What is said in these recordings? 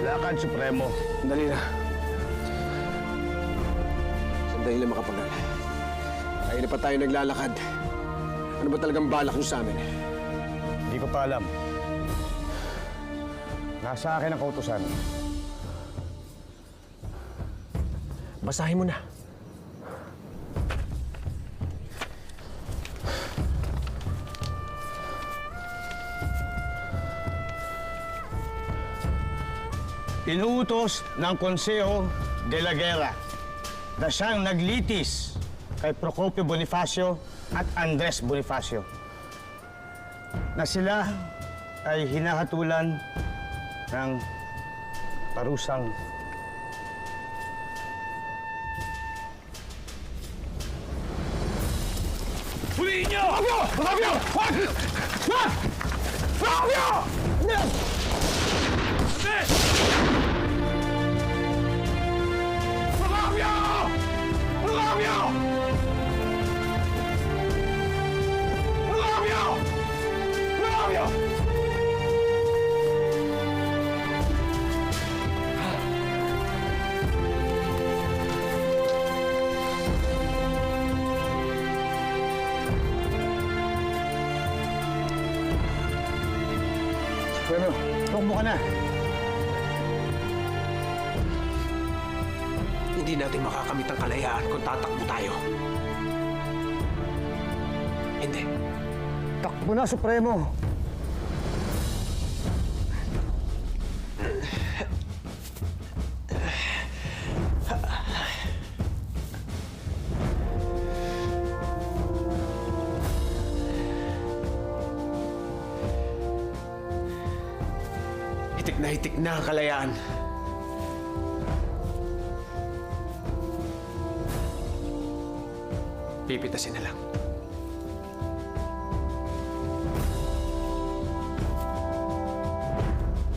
Lakad Supremo. Sandali na. Sandali lang, Makapagal. Kaya na pa tayo naglalakad. Ano ba talagang balak nyo sa amin? Hindi ko pa alam. Nasa akin ang kautusan. Basahin mo na. Inuutos ng Consejo de la Guerra na siyang naglitis kay Procopio Bonifacio at Andres Bonifacio na sila ay hinahatulan ng parusang huliin niyo! Fabio! Fabio! Wag! Wag! Fabio! Fabio! Fabio! Fabio! Fabio! Bueno, tumakbo ka na. Hindi natin makakamit ang kalayaan kung tatakbo tayo. Hindi. Takbo na, Supremo. Hitik na ang kalayaan. Pipitasin na lang.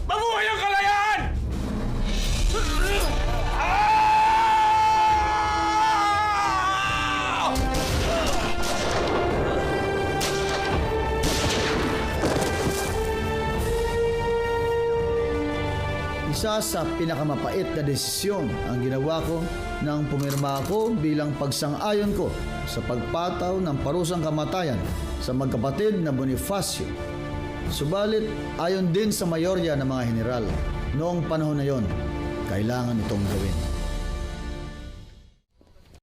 Mabuhay ang kalayaan! Isa sa pinakamapait na desisyon ang ginawa ko nang pumirma ako bilang pagsang-ayon ko sa pagpataw ng parusang kamatayan sa magkapatid na Bonifacio. Subalit, ayon din sa mayorya ng mga general, noong panahon na yon, kailangan itong gawin.